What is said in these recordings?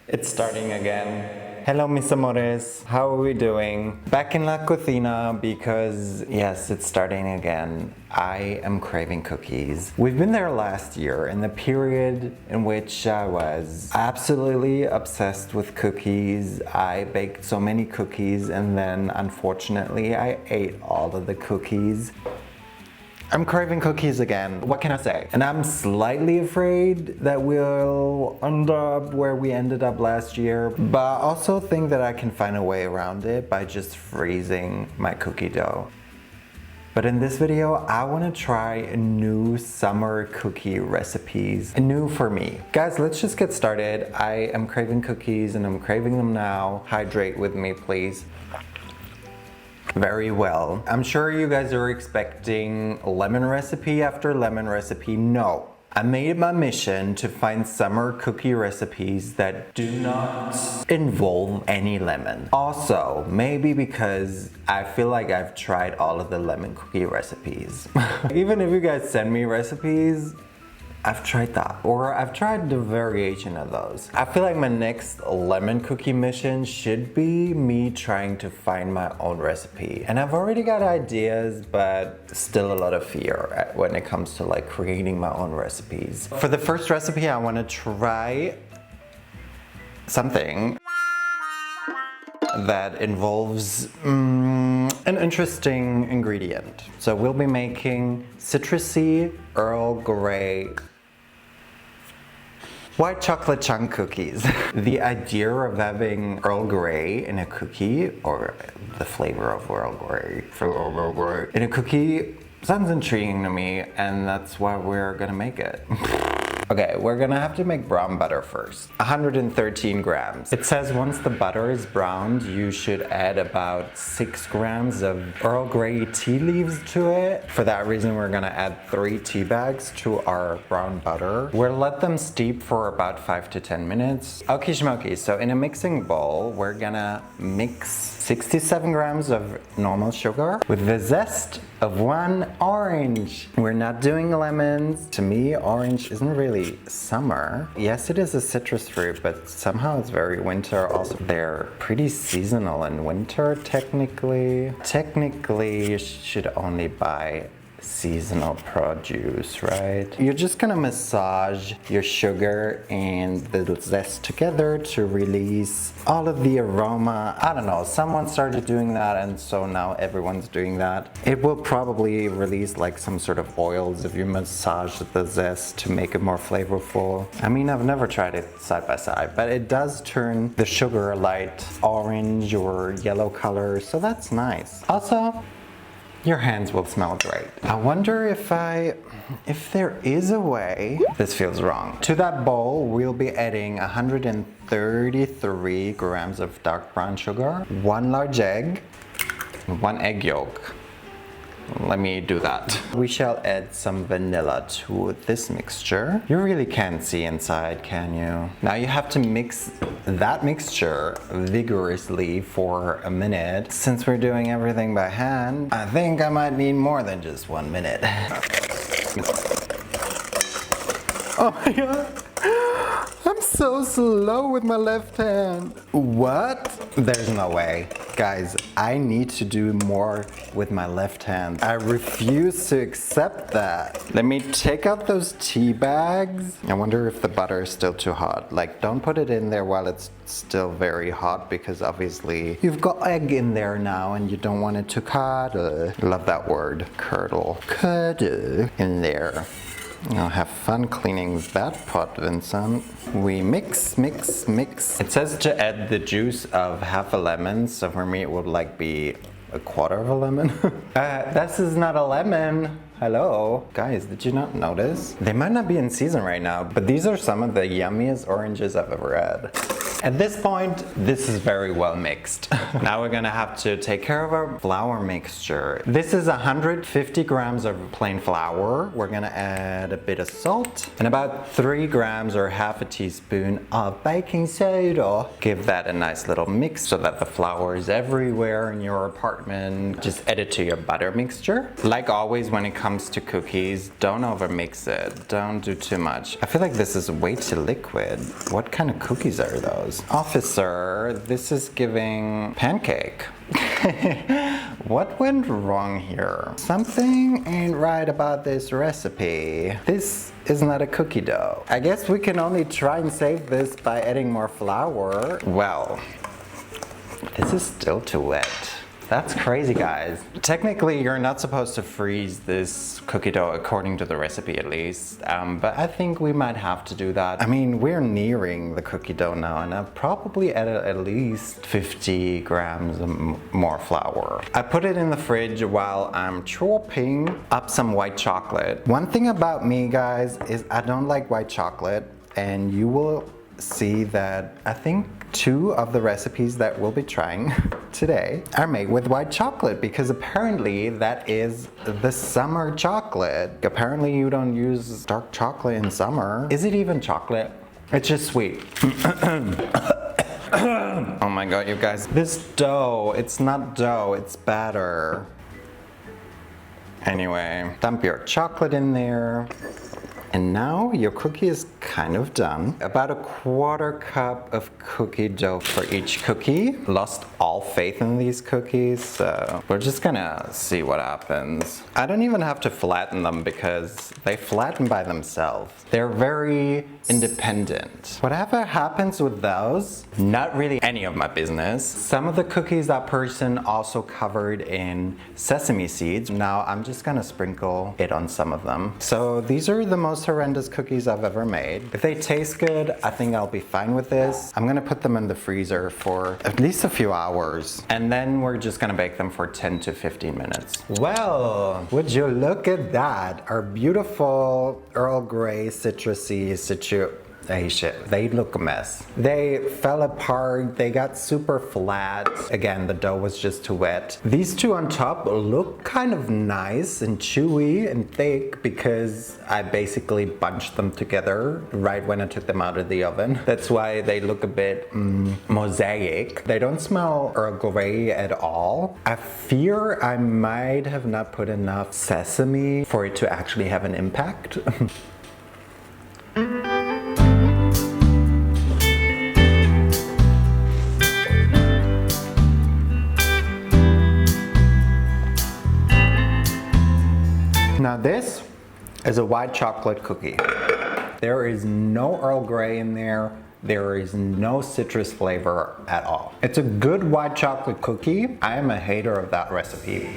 It's starting again. Hello, mis amores. How are we doing? Back in la cocina because, yes, it's starting again. I am craving cookies. We've been there last year in the period in which I was absolutely obsessed with cookies. I baked so many cookies and then, unfortunately, I ate all of the cookies. I'm craving cookies again. What can I say? And I'm slightly afraid that we'll end up where we ended up last year, but I also think that I can find a way around it by just freezing my cookie dough. But in this video, I want to try new summer cookie recipes, new for me. Guys, let's just get started. I am craving cookies and I'm craving them now. Hydrate with me, please. Very well. I'm sure you guys are expecting lemon recipe after lemon recipe. No. I made it my mission to find summer cookie recipes that do not involve any lemon. Also, maybe because I feel like I've tried all of the lemon cookie recipes. Even if you guys send me recipes, I've tried that, or I've tried the variation of those. I feel like my next lemon cookie mission should be me trying to find my own recipe. And I've already got ideas, but still a lot of fear when it comes to like creating my own recipes. For the first recipe, I want to try something that involves an interesting ingredient. So we'll be making citrusy Earl Grey white chocolate chunk cookies. The idea of having Earl Grey in a cookie, or the flavor of Earl Grey in a cookie, sounds intriguing to me, and that's why we're gonna make it. Okay, we're gonna have to make brown butter first. 113 grams. It says once the butter is browned, you should add about 6 grams of Earl Grey tea leaves to it. For that reason, we're gonna add 3 tea bags to our brown butter. We'll let them steep for about 5 to 10 minutes. Okie schmokie, so in a mixing bowl, we're gonna mix 67 grams of normal sugar with the zest of 1 orange. We're not doing lemons. To me, orange isn't really summer. Yes, it is a citrus fruit, but somehow it's very winter. Also, they're pretty seasonal in winter, technically. Technically, you should only buy seasonal produce, right? You're just gonna massage your sugar and the zest together to release all of the aroma. I don't know, someone started doing that and so now everyone's doing that. It will probably release like some sort of oils if you massage the zest to make it more flavorful. I mean, I've never tried it side by side, but it does turn the sugar a light orange or yellow color, so that's nice. Also, your hands will smell great. I wonder if there is a way. This feels wrong. To that bowl, we'll be adding 133 grams of dark brown sugar, 1 large egg, 1 egg yolk. Let me do that. We shall add some vanilla to this mixture. You really can't see inside, can you? Now you have to mix that mixture vigorously for a minute. Since we're doing everything by hand, I think I might need more than just 1 minute. Oh my god! I'm so slow with my left hand. What? There's no way. Guys, I need to do more with my left hand. I refuse to accept that. Let me take out those tea bags. I wonder if the butter is still too hot. Like, don't put it in there while it's still very hot because obviously you've got egg in there now and you don't want it to curdle. Love that word, curdle. Curdle in there. I'll have fun cleaning that pot, Vincent. We mix, mix, mix. It says to add the juice of half a lemon, so for me it would like be a quarter of a lemon. This is not a lemon. Hello. Guys, did you not notice? They might not be in season right now, but these are some of the yummiest oranges I've ever had. At this point, this is very well mixed. Now we're gonna have to take care of our flour mixture. This is 150 grams of plain flour. We're gonna add a bit of salt and about 3 grams or half a teaspoon of baking soda. Give that a nice little mix so that the flour is everywhere in your apartment. Just add it to your butter mixture. Like always, when it comes to cookies, don't overmix it. Don't do too much. I feel like this is way too liquid. What kind of cookies are those? those. Officer, this is giving pancake. What went wrong here? Something ain't right about this recipe. This is not a cookie dough. I guess we can only try and save this by adding more flour. Well, this is still too wet. That's crazy, guys. Technically, you're not supposed to freeze this cookie dough according to the recipe at least, but I think we might have to do that. I mean, we're nearing the cookie dough now, and I've probably added at least 50 grams more flour. I put it in the fridge while I'm chopping up some white chocolate. One thing about me, guys, is I don't like white chocolate, and you will see that I think 2 of the recipes that we'll be trying today are made with white chocolate, because apparently that is the summer chocolate. Apparently you don't use dark chocolate in summer. Is it even chocolate? It's just sweet. Oh my god, you guys. This dough, it's not dough, it's batter. Anyway, dump your chocolate in there. And now your cookie is kind of done. About a 1/4 cup of cookie dough for each cookie. Lost all faith in these cookies, so we're just gonna see what happens. I don't even have to flatten them because they flatten by themselves. They're very independent. Whatever happens with those, not really any of my business. Some of the cookies that person also covered in sesame seeds. Now I'm just gonna sprinkle it on some of them. So these are the most horrendous cookies I've ever made. If they taste good, I think I'll be fine with this. I'm gonna put them in the freezer for at least a few hours, and then we're just gonna bake them for 10 to 15 minutes. Well, would you look at that? Our beautiful Earl Grey citrusy they look a mess. They fell apart, they got super flat. Again, the dough was just too wet. These 2 on top look kind of nice and chewy and thick because I basically bunched them together right when I took them out of the oven. That's why they look a bit mosaic. They don't smell Earl Grey at all. I fear I might have not put enough sesame for it to actually have an impact. Now this is a white chocolate cookie. There is no Earl Grey in there. There is no citrus flavor at all. It's a good white chocolate cookie. I am a hater of that recipe.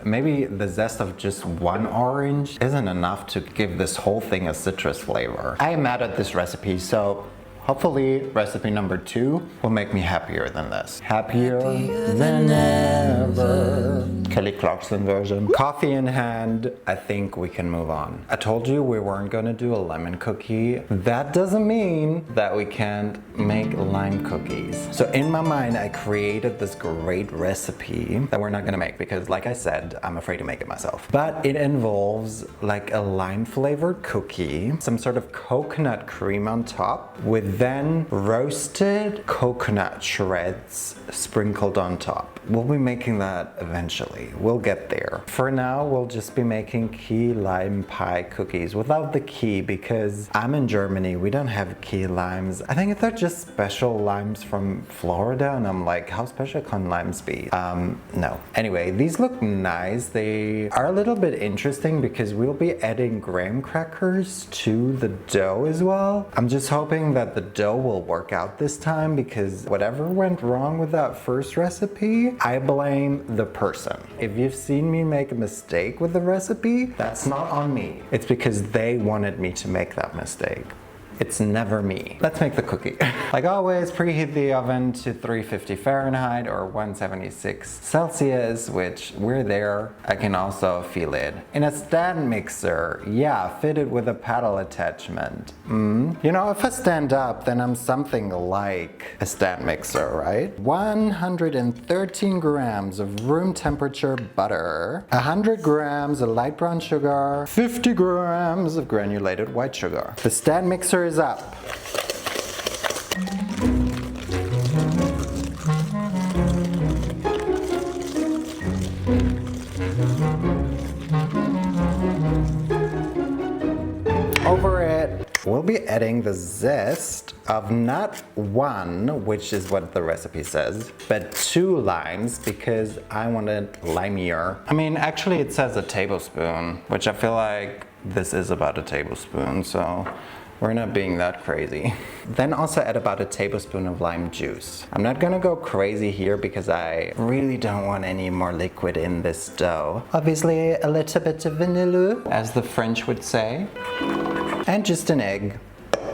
Maybe the zest of just 1 orange isn't enough to give this whole thing a citrus flavor. I am mad at this recipe, so hopefully recipe number 2 will make me happier than this. Happier than ever. Kelly Clarkson version. Coffee in hand, I think we can move on. I told you we weren't gonna do a lemon cookie. That doesn't mean that we can't make lime cookies. So in my mind, I created this great recipe that we're not gonna make because, like I said, I'm afraid to make it myself. But it involves like a lime flavored cookie, some sort of coconut cream on top, with then roasted coconut shreds sprinkled on top. We'll be making that eventually. We'll get there. For now, we'll just be making key lime pie cookies without the key because I'm in Germany. We don't have key limes. I think they're just special limes from Florida, and I'm like, how special can limes be? No. Anyway, these look nice. They are a little bit interesting because we'll be adding graham crackers to the dough as well. I'm just hoping that the dough will work out this time because whatever went wrong with that first recipe, I blame the person. If you've seen me make a mistake with the recipe, that's not on me. It's because they wanted me to make that mistake. It's never me. Let's make the cookie. Like always, preheat the oven to 350 Fahrenheit or 176 Celsius, which we're there. I can also feel it. In a stand mixer, yeah, fitted with a paddle attachment. You know, if I stand up, then I'm something like a stand mixer, right? 113 grams of room temperature butter, 100 grams of light brown sugar, 50 grams of granulated white sugar. The stand mixer is up. Over it, we'll we'll be adding the zest of not one, which is what the recipe says, but 2 limes because I want it limier. I mean, actually it says a tablespoon, which I feel like this is about a tablespoon, so we're not being that crazy. Then also add about a tablespoon of lime juice. I'm not gonna go crazy here because I really don't want any more liquid in this dough. Obviously a little bit of vanilla, as the French would say. And just an egg.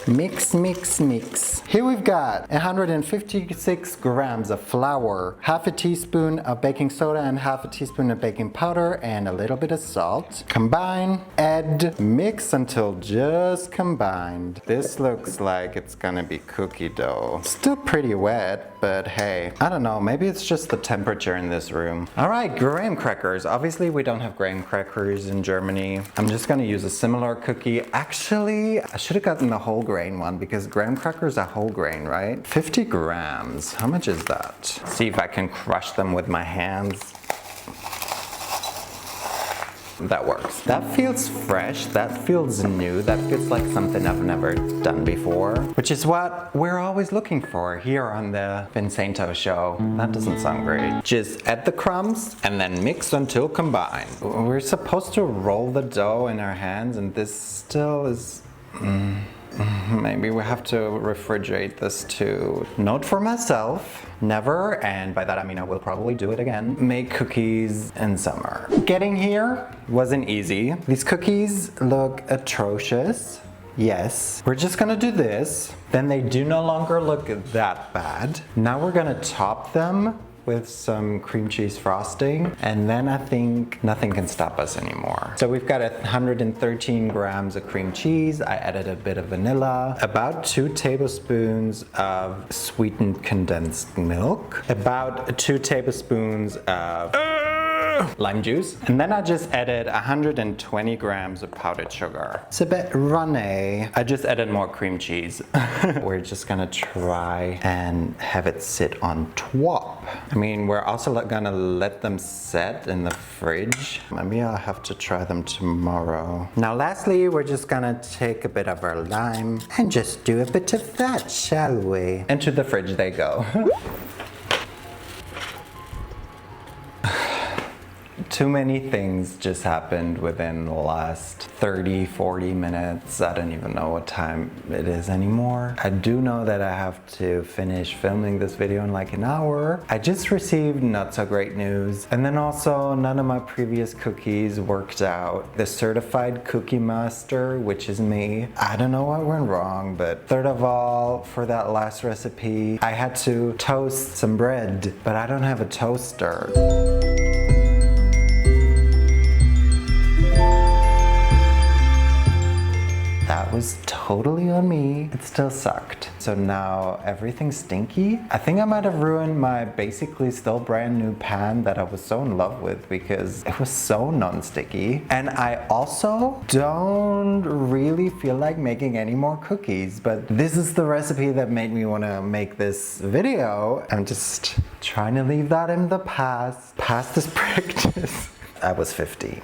Mix, mix, mix. Here we've got 156 grams of flour, half a teaspoon of baking soda and half a teaspoon of baking powder and a little bit of salt. Combine, add, mix until just combined. This looks like it's gonna be cookie dough. Still pretty wet, but hey, I don't know, maybe it's just the temperature in this room. All right, graham crackers. Obviously we don't have graham crackers in Germany. I'm just gonna use a similar cookie. Actually, I should have gotten the whole grain one because graham crackers are whole grain, right? 50 grams. How much is that? See if I can crush them with my hands. That works. That feels fresh, that feels new, that feels like something I've never done before, which is what we're always looking for here on the Vinsainto show. That doesn't sound great. Just add the crumbs and then mix until combined. We're supposed to roll the dough in our hands and this still is... Maybe we have to refrigerate this too. Note for myself, never, and by that I mean I will probably do it again, make cookies in summer. Getting here wasn't easy. These cookies look atrocious. Yes, we're just gonna do this. Then they do no longer look that bad. Now we're gonna top them with some cream cheese frosting, and then I think nothing can stop us anymore. So we've got 113 grams of cream cheese. I added a bit of vanilla, about 2 tablespoons of sweetened condensed milk, about 2 tablespoons of lime juice, and then I just added 120 grams of powdered sugar. It's a bit runny. I just added more cream cheese. We're just gonna try and have it sit on top. I mean, we're also gonna let them set in the fridge. Maybe I'll have to try them tomorrow. Now lastly, we're just gonna take a bit of our lime and just do a bit of that, shall we? Into the fridge they go. Too many things just happened within the last 30, 40 minutes. I don't even know what time it is anymore. I do know that I have to finish filming this video in like an hour. I just received not so great news. And then also none of my previous cookies worked out. The certified cookie master, which is me, I don't know what went wrong, but third of all, for that last recipe, I had to toast some bread, but I don't have a toaster. That was totally on me. It still sucked. So now everything's stinky. I think I might have ruined my basically still brand new pan that I was so in love with because it was so non-sticky. And I also don't really feel like making any more cookies, but this is the recipe that made me want to make this video. I'm just trying to leave that in the past this practice. I was 15.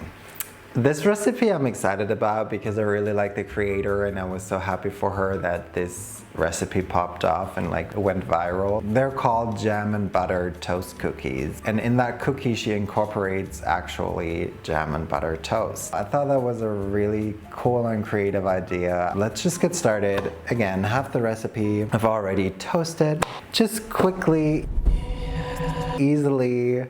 This recipe I'm excited about because I really like the creator and I was so happy for her that this recipe popped off and like went viral. They're called jam and butter toast cookies, and in that cookie she incorporates actually jam and butter toast. I thought that was a really cool and creative idea. Let's just get started. Again, half the recipe I've already toasted. Just quickly, easily,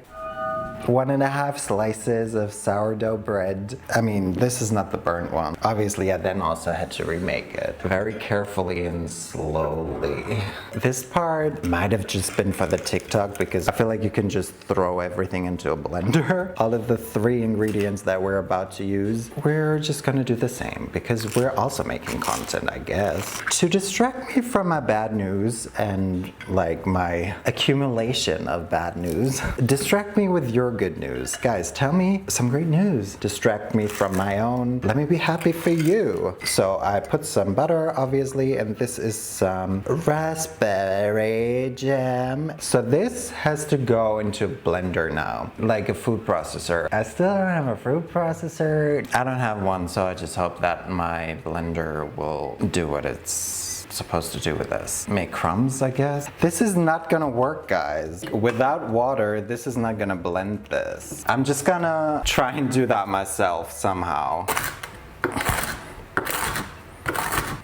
1.5 slices of sourdough bread. I mean, this is not the burnt one. Obviously, I then also had to remake it very carefully and slowly. This part might have just been for the TikTok because I feel like you can just throw everything into a blender. All of the 3 ingredients that we're about to use, we're just gonna do the same because we're also making content, I guess. To distract me from my bad news and like my accumulation of bad news, distract me with your good news. Guys, tell me some great news. Distract me from my own. Let me be happy for you. So I put some butter, obviously, and this is some raspberry jam. So this has to go into a blender now, like a food processor. I still don't have a food processor. I don't have one, so I just hope that my blender will do what it's supposed to do with this. Make crumbs, I guess. This is not gonna work, guys. Without water, this is not gonna blend this. I'm just gonna try and do that myself somehow.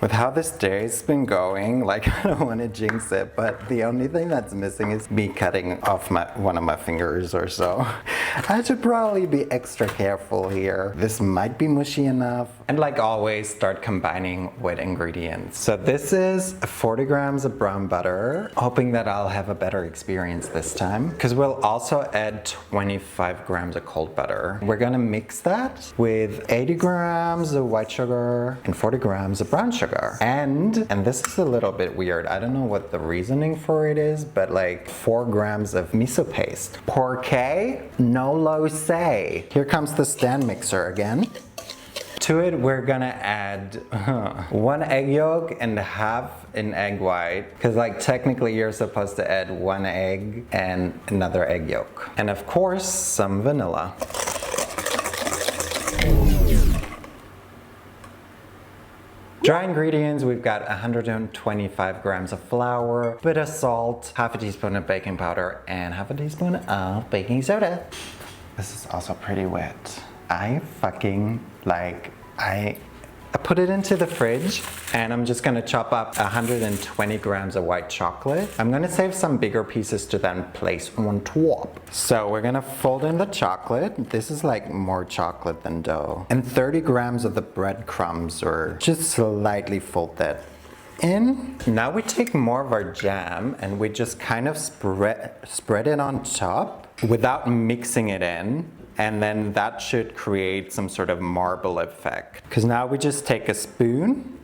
With how this day's been going, like, I don't want to jinx it, but the only thing that's missing is me cutting off one of my fingers or so. I should probably be extra careful here. This might be mushy enough. And like always, start combining wet ingredients. So this is 40 grams of brown butter, hoping that I'll have a better experience this time, because we'll also add 25 grams of cold butter. We're gonna mix that with 80 grams of white sugar and 40 grams of brown sugar. And this is a little bit weird. I don't know what the reasoning for it is, but like 4 grams of miso paste. Porque no lo sé. Here comes the stand mixer again. To it, we're gonna add 1 egg yolk and half an egg white, because like technically you're supposed to add 1 egg and another egg yolk. And of course, some vanilla. Dry ingredients, we've got 125 grams of flour, a bit of salt, half a teaspoon of baking powder, and half a teaspoon of baking soda. This is also pretty wet. I put it into the fridge, and I'm just gonna chop up 120 grams of white chocolate. I'm gonna save some bigger pieces to then place on top. So we're gonna fold in the chocolate. This is like more chocolate than dough. And 30 grams of the breadcrumbs, or just slightly fold that in. Now we take more of our jam and we just kind of spread it on top without mixing it in. And then that should create some sort of marble effect. Because now we just take a spoon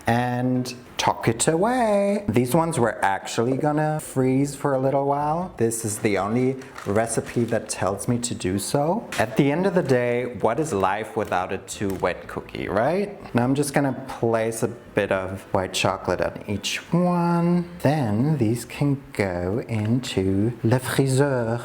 and tuck it away. These ones we're actually gonna freeze for a little while. This is the only recipe that tells me to do so. At the end of the day, what is life without a too wet cookie, right? Now I'm just gonna place a bit of white chocolate on each one. Then these can go into le friseur.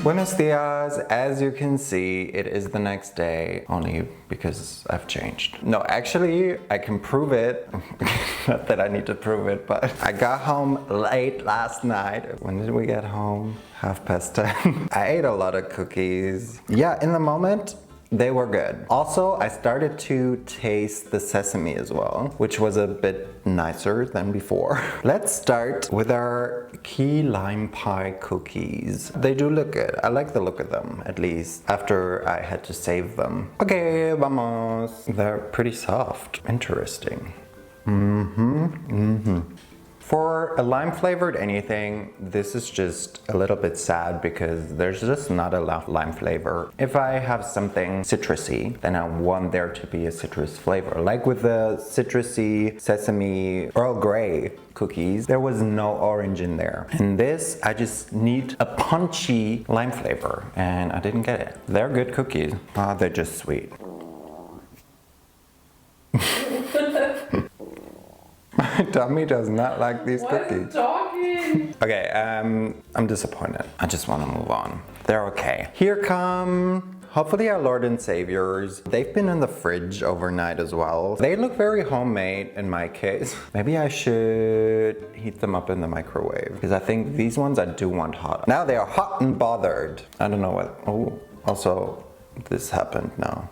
Buenos dias. As you can see, it is the next day, only because I've changed. No, actually, I can prove it. Not that I need to prove it, but I got home late last night. When did we get home? 10:30. I ate a lot of cookies. Yeah, in the moment, they were good. Also, I started to taste the sesame as well, which was a bit nicer than before. Let's start with our key lime pie cookies. They do look good. I like the look of them, at least, after I had to save them. Okay, vamos. They're pretty soft. Interesting. For a lime flavored anything, this is just a little bit sad because there's just not enough lime flavor. If I have something citrusy, then I want there to be a citrus flavor. Like with the citrusy sesame Earl Grey cookies, there was no orange in there. In this, I just need a punchy lime flavor, and I didn't get it. They're good cookies. They're just sweet. My tummy does not like these cookies. Okay, I'm disappointed. I just want to move on. They're okay. Here come, hopefully, our Lord and Saviors. They've been in the fridge overnight as well. They look very homemade in my case. Maybe I should heat them up in the microwave, because I think these ones I do want hot. Now they are hot and bothered. I don't know what, oh, also this happened now.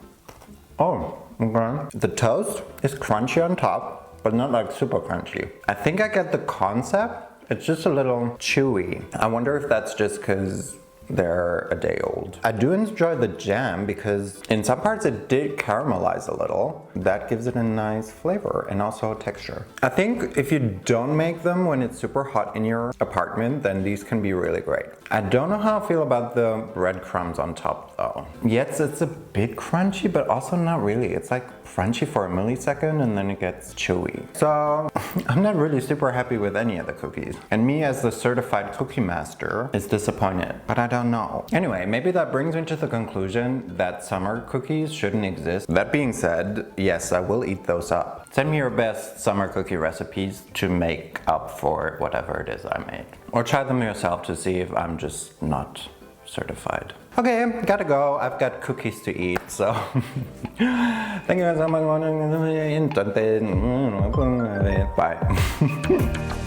Oh, okay. The toast is crunchy on top, but not like super crunchy. I think I get the concept. It's just a little chewy. I wonder if that's just because they're a day old. I do enjoy the jam because in some parts it did caramelize a little. That gives it a nice flavor and also texture. I think if you don't make them when it's super hot in your apartment, then these can be really great. I don't know how I feel about the breadcrumbs on top though. Yes, it's a bit crunchy, but also not really. It's like crunchy for a millisecond and then it gets chewy. So I'm not really super happy with any of the cookies. And me as the certified cookie master is disappointed, but I don't know. Anyway, maybe that brings me to the conclusion that summer cookies shouldn't exist. That being said, yes, I will eat those up. Send me your best summer cookie recipes to make up for whatever it is I made. Or try them yourself to see if I'm just not certified. Okay, gotta go. I've got cookies to eat, so thank you so much. Bye.